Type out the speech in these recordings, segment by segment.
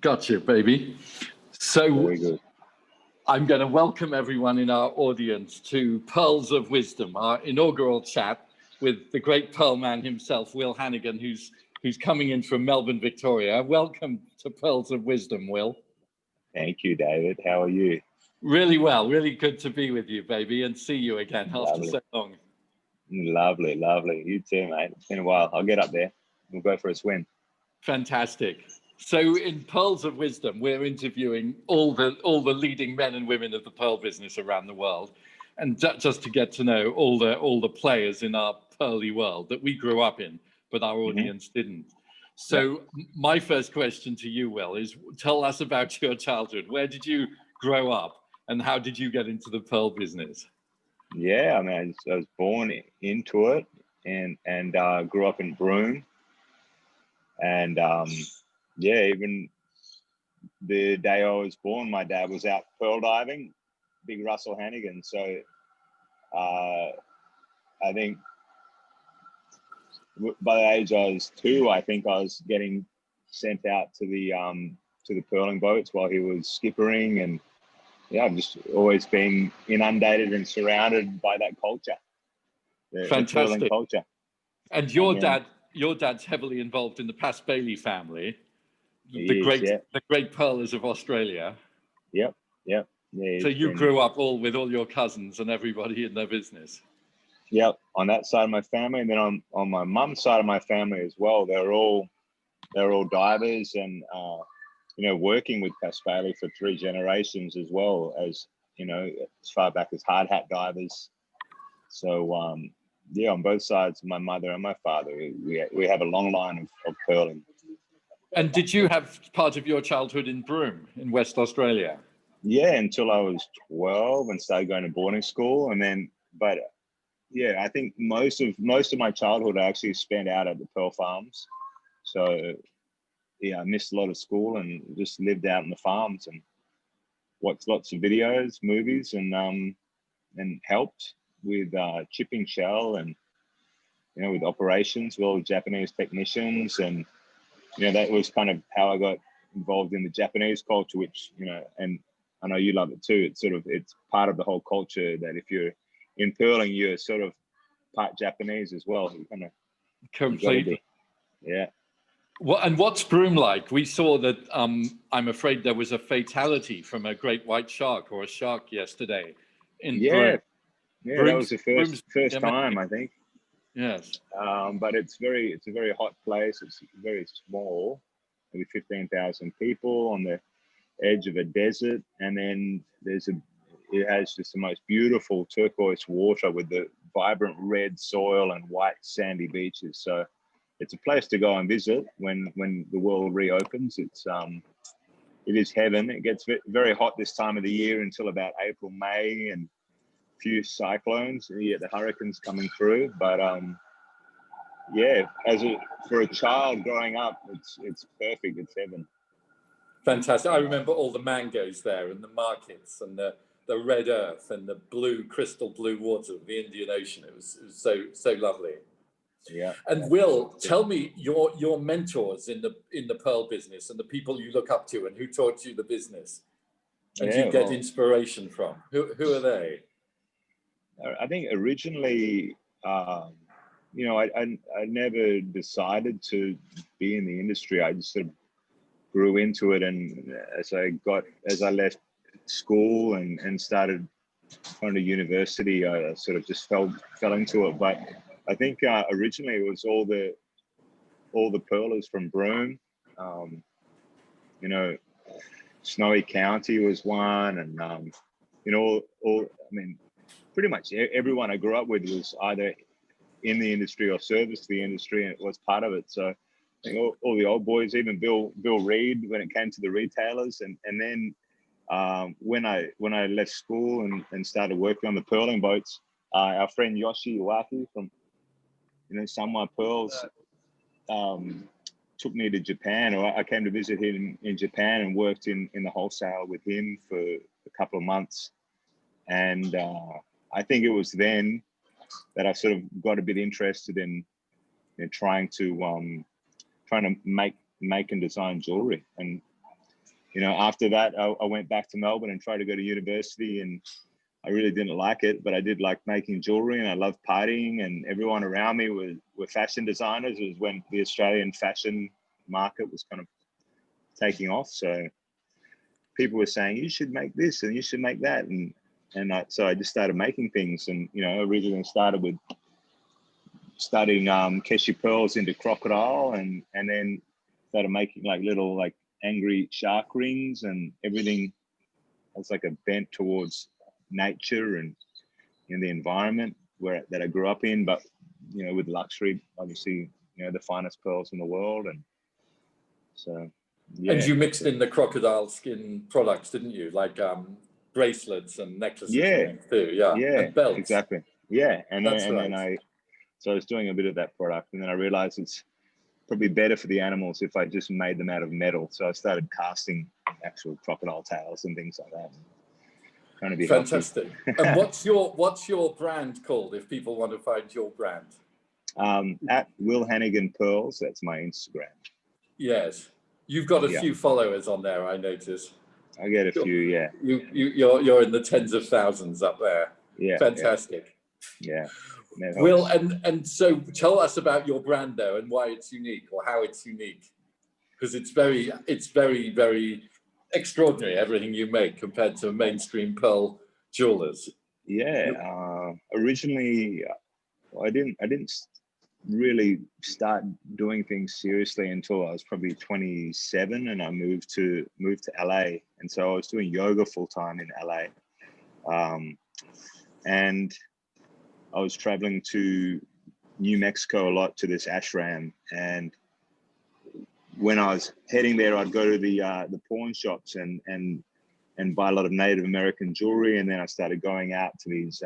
Gotcha, baby. So Very good. I'm going to welcome everyone in our audience to Pearls of Wisdom, our inaugural chat with the great pearl man himself, Will Hanigan, who's coming in from Melbourne, Victoria. Welcome to Pearls of Wisdom, Will. Thank you, David. How are you? Really well. Really good to be with you, baby, and see you again after Lovely. so long. Lovely, lovely. You too, mate. It's been a while. I'll get up there. We'll go for a swim. Fantastic. So in Pearls of Wisdom, we're interviewing all the leading men and women of the pearl business around the world, and just to get to know all the players in our pearly world that we grew up in, but our audience didn't. So my first question to you, Will, is tell us about your childhood. Where did you grow up, and how did you get into the pearl business? Yeah, I mean, I was born into it, and grew up in Broome, and even the day I was born, my dad was out pearl diving, big Russell Hanigan. So I think by the age I was 2, I think I was getting sent out to the pearling boats while he was skippering, and I've just always been inundated and surrounded by that culture, the pearling culture. And your dad's heavily involved in the Pass Bailey family, the great pearlers of Australia. Yep. Yeah, so you grew up with all your cousins and everybody in their business. Yep, on that side of my family, and then on my mum's side of my family as well, they're all divers, and working with Pass Bailey for 3 generations, as well as as far back as hard hat divers. So on both sides, my mother and my father, we have a long line of pearling. And did you have part of your childhood in Broome in West Australia? Yeah, until I was 12 and started going to boarding school, and then I think most of my childhood I actually spent out at the pearl farms. So I missed a lot of school and just lived out in the farms and watched lots of videos, movies, and helped with chipping shell and with operations, well, with Japanese technicians, and that was kind of how I got involved in the Japanese culture, which and I know you love it too. It's part of the whole culture that if you're in pearling, you're sort of part Japanese as well. Completely. Yeah. Well, and what's Broome like? We saw that. I'm afraid there was a fatality from a great white shark or a shark yesterday in Broome. Yeah, that was the first time, I think. Yes. But it's a very hot place. It's very small, maybe 15,000 people on the edge of a desert, and then it has just the most beautiful turquoise water with the vibrant red soil and white sandy beaches. So it's a place to go and visit when the world reopens. It is heaven. It gets very hot this time of the year until about April, May, and a few cyclones. You get the hurricanes coming through, but for a child growing up, it's perfect. It's heaven. Fantastic. I remember all the mangoes there and the markets and the red earth and the crystal blue water of the Indian Ocean. It was so lovely. Yeah. And Will, tell me your mentors in the pearl business and the people you look up to and who taught you the business and you get inspiration from. Who are they? I think originally, I never decided to be in the industry. I just sort of grew into it, and as I left school and started going to university, I sort of just fell into it. But I think originally it was all the pearlers from Broome. Snowy County was one, and pretty much everyone I grew up with was either in the industry or serviced the industry, and it was part of it. So I think all the old boys, even Bill Reed, when it came to the retailers, and then when I left school and started working on the pearling boats, our friend Yoshi Iwaki from Sunway Pearls took me to Japan, or I came to visit him in Japan and worked in the wholesale with him for a couple of months. And I think it was then that I sort of got a bit interested in trying to make and design jewelry. And after that, I went back to Melbourne and tried to go to university, and I really didn't like it, but I did like making jewelry, and I loved partying, and everyone around me were fashion designers. It was when the Australian fashion market was kind of taking off. So people were saying, you should make this and you should make that. So I just started making things, and, originally started with studying Keshi pearls into crocodile, and then started making like little like angry shark rings, and everything was like a bent towards nature and in the environment that I grew up in, but with luxury, obviously, the finest pearls in the world. And so yeah. And you mixed in the crocodile skin products, didn't you? Like bracelets and necklaces Yeah, and things too, and belts. Exactly. Yeah. And That's then, right. I was doing a bit of that product, and then I realized it's probably better for the animals if I just made them out of metal. So I started casting actual crocodile tails and things like that. Trying to be fantastic. healthy. And what's your brand called if people want to find your brand? At Will Hanigan Pearls, that's my Instagram. Yes, you've got a few followers on there, I notice. I get a few, yeah. You're in the tens of thousands up there. Yeah, fantastic. Yeah. Will, and so tell us about your brand though, and why it's unique, or how it's unique, because it's very, very extraordinary, everything you make compared to mainstream pearl jewelers. Yeah, originally I didn't really start doing things seriously until I was probably 27, and I moved to LA, and so I was doing yoga full time in LA, and I was traveling to New Mexico a lot to this ashram, and when I was heading there, I'd go to the pawn shops and buy a lot of Native American jewelry, and then I started going out to these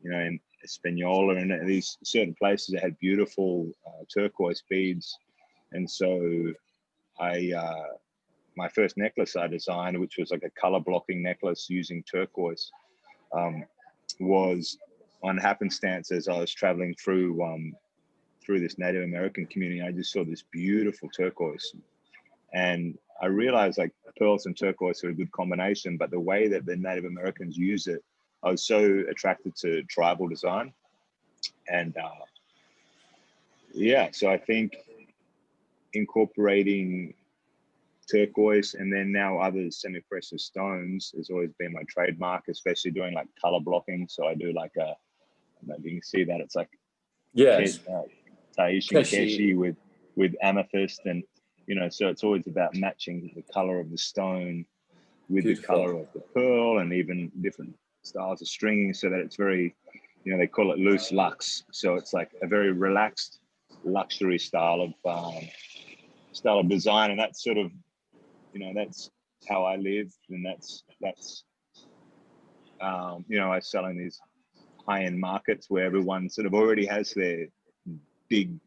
in Espanola and these certain places that had beautiful turquoise beads. And so my first necklace I designed, which was like a color blocking necklace using turquoise, was on happenstance as I was traveling through this Native American community. I just saw this beautiful turquoise, and I realized like pearls and turquoise are a good combination, but the way that the Native Americans use it, I was so attracted to tribal design. And so I think incorporating turquoise and then now other semi-precious stones has always been my trademark, especially doing like color blocking. So I do like you can see that it's like Tahitian keshi with amethyst, and so it's always about matching the color of the stone with the color of the pearl, and even different styles of stringing, so that it's very, they call it Loose Lux. So it's like a very relaxed luxury style of design, and that's sort of, that's how I live, and that's I sell in these high-end markets where everyone sort of already has their big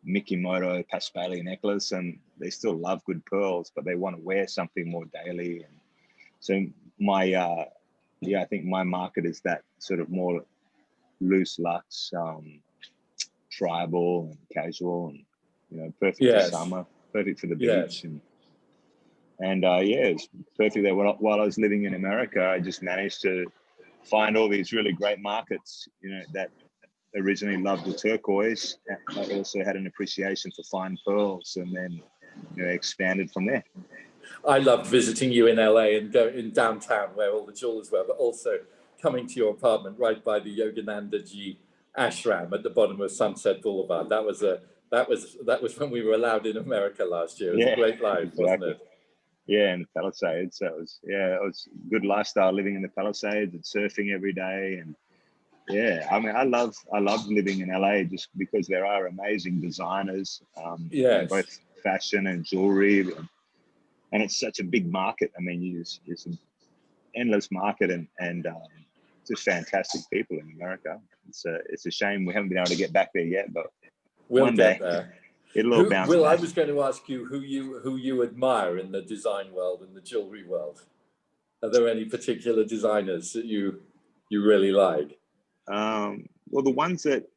Mikimoto Paspali necklace, and they still love good pearls, but they want to wear something more daily. And so my I think my market is that sort of more Loose Lux, tribal and casual, and perfect for summer, perfect for the beach. And it's perfect there. While I was living in America, I just managed to find all these really great markets, that originally loved the turquoise. I also had an appreciation for fine pearls, and then expanded from there. I loved visiting you in LA and go in downtown where all the jewelers were, but also coming to your apartment right by the Yogananda Ji ashram at the bottom of Sunset Boulevard. That was when we were allowed in America last year. It was a great life, wasn't it? Yeah, in the Palisades. So it was good lifestyle living in the Palisades and surfing every day. And I mean, I love living in LA just because there are amazing designers, both fashion and jewelry, and it's such a big market. I mean, it's an endless market, and just fantastic people in America. It's a shame we haven't been able to get back there yet, but we'll one get day there. It'll all bounce back. I was going to ask you who you admire in the design world and the jewelry world. Are there any particular designers that you really like? Well, the ones that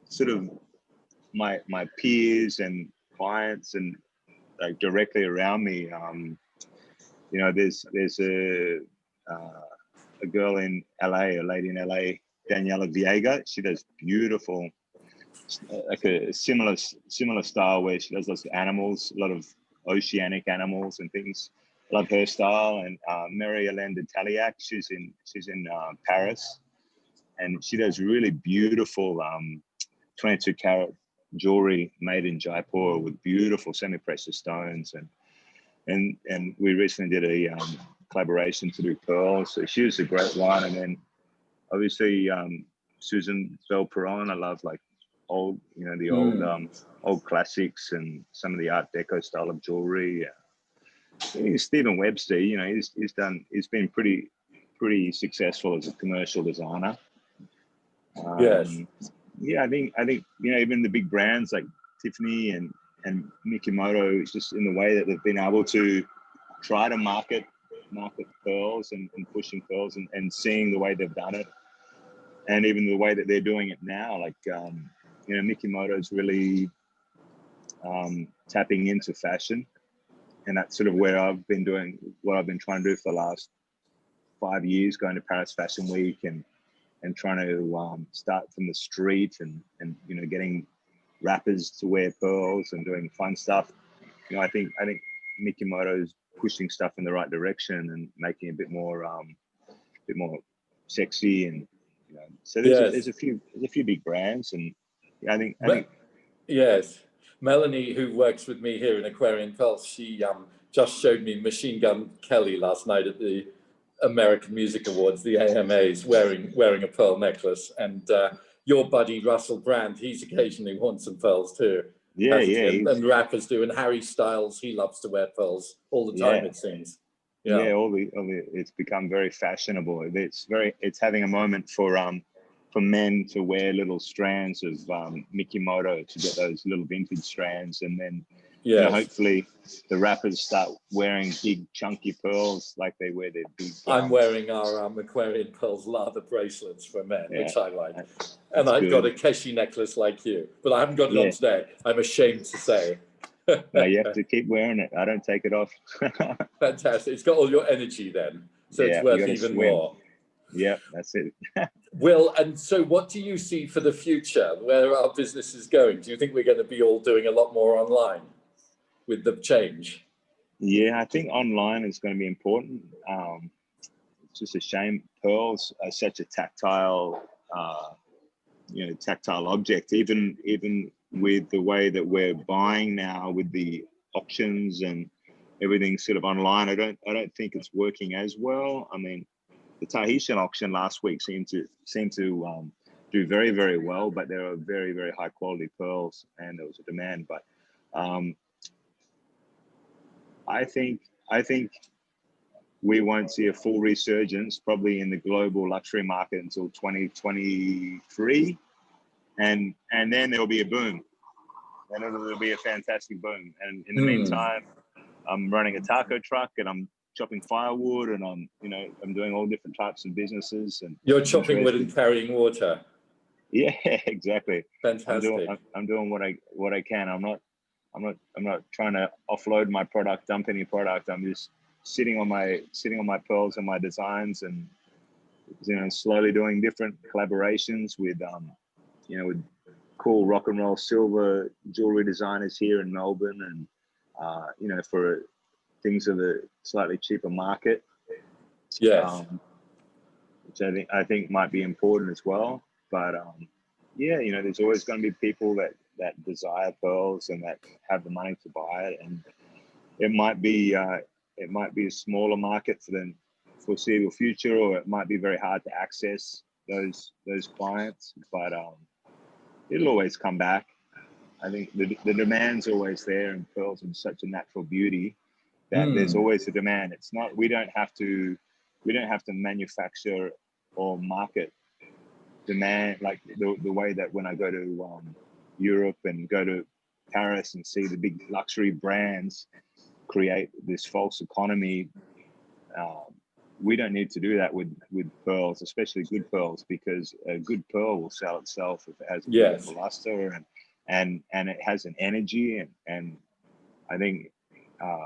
sort of my peers and clients and like directly around me. You know, there's a girl in LA, a lady in LA, Daniela Viega. She does beautiful, like a similar style where she does lots of animals, a lot of oceanic animals and things. Love her style. And Marie-Hélène de Taliac, she's in Paris, and she does really beautiful 22 karat jewelry made in Jaipur with beautiful semi-precious stones. And we recently did a collaboration to do pearls. So she was a great one. And then obviously Susan Bell Perron, I love like old, you know, the old classics and some of the Art Deco style of jewelry. Stephen Webster, you know, he's been pretty successful as a commercial designer. Yes. Yeah, I think you know, even the big brands like Tiffany and Mikimoto, it's just in the way that they've been able to try to market pearls and pushing pearls and seeing the way they've done it, and even the way that they're doing it now. Like you know, Mikimoto's really tapping into fashion, and that's sort of where I've been doing what I've been trying to do for the last 5 years, going to Paris Fashion Week and trying to start from the street and you know, getting rappers to wear pearls and doing fun stuff. You know, I think Mikimoto's pushing stuff in the right direction and making it a bit more sexy. And you know, so there's a few big brands, and I think yes, Melanie, who works with me here in Aquarian Pulse, she just showed me Machine Gun Kelly last night at the American Music Awards, the AMAs, wearing a pearl necklace. And your buddy Russell Brand, he's occasionally worn some pearls too. Yeah, and rappers do. And Harry Styles, he loves to wear pearls all the time, it seems. Yeah, all the it's become very fashionable. It's having a moment for men to wear little strands of Mikimoto, to get those little vintage strands, and then you know, hopefully the rappers start wearing big chunky pearls like they wear their big. I'm wearing our Aquarian Pearls leather bracelets for men, which I like, and I've good. got a Keshi necklace like you, but I haven't got it on today. I'm ashamed to say. No, you have to keep wearing it. I don't take it off. Fantastic. It's got all your energy then, so it's worth even more. Yeah, that's it. Will, and so what do you see for the future? Where our business is going? Do you think we're going to be all doing a lot more online with the change? Yeah, I think online is going to be important. It's just a shame pearls are such a tactile, you know, tactile object. Even with the way that we're buying now, with the auctions and everything sort of online, I don't think it's working as well. I mean, the Tahitian auction last week seemed to do very, very well, but there are very, very high quality pearls, and there was a demand. But I think we won't see a full resurgence probably in the global luxury market until 2023, and then there'll be a boom, and it'll be a fantastic boom. And in the meantime, I'm running a taco truck, and I'm chopping firewood, and I'm doing all different types of businesses. And you're chopping wood and carrying water. Yeah, exactly. Fantastic. I'm doing what I can. I'm not trying to offload my product, dump any product. I'm just sitting on my pearls and my designs, and you know, slowly doing different collaborations with you know, with cool rock and roll silver jewelry designers here in Melbourne, and you know, for things of a slightly cheaper market. Yes. Which I think might be important as well. But yeah, you know, there's always going to be people that desire pearls and that have the money to buy it, and it might be a smaller market for the foreseeable future, or it might be very hard to access those clients. But it'll always come back. I think the demand's always there, and pearls are such a natural beauty that there's always a demand. It's not, we don't have to manufacture or market demand like the way that when I go to Europe and go to Paris and see the big luxury brands create this false economy. We don't need to do that with pearls, especially good pearls, because a good pearl will sell itself if it has a beautiful luster and it has an energy, and I think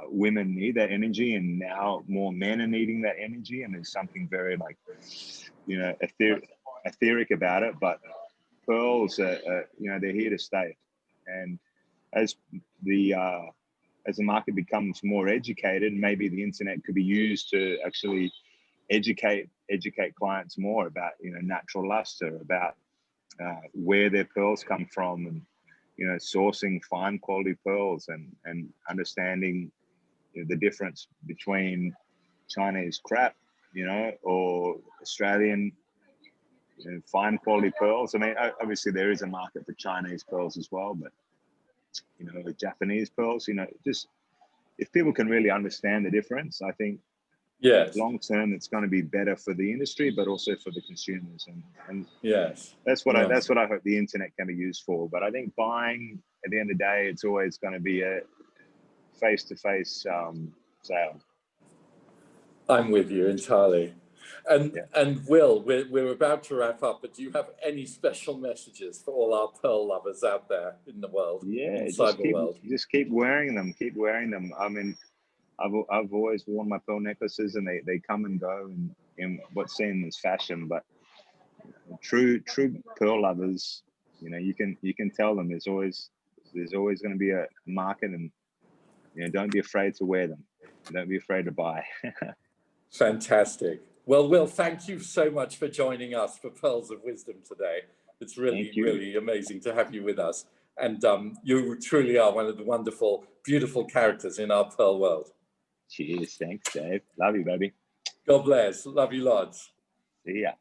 women need that energy, and now more men are needing that energy, and there's something very like, you know, etheric about it. But pearls are, you know, they're here to stay. And as the market becomes more educated, maybe the internet could be used to actually educate clients more about, you know, natural luster, about where their pearls come from, and, you know, sourcing fine quality pearls, and understanding, you know, the difference between Chinese crap, you know, or Australian, you know, fine quality pearls. I mean, obviously there is a market for Chinese pearls as well, but, you know, the Japanese pearls, you know, just if people can really understand the difference, I think Yes. long term it's going to be better for the industry, but also for the consumers. And Yes. that's what Yes. I hope the internet can be used for. But I think buying, at the end of the day, it's always going to be a face-to-face sale. I'm with you entirely. And Will, we're about to wrap up, but do you have any special messages for all our pearl lovers out there in the world, Yeah, inside the world? just keep wearing them. Keep wearing them. I mean, I've always worn my pearl necklaces, and they come and go in what's seen as fashion. But true pearl lovers, you know, you can tell them there's always going to be a market, and, you know, don't be afraid to wear them. Don't be afraid to buy. Fantastic. Well, Will, thank you so much for joining us for Pearls of Wisdom today. It's really, really amazing to have you with us. And you truly are one of the wonderful, beautiful characters in our pearl world. Cheers. Thanks, Dave. Love you, baby. God bless. Love you lots. See ya.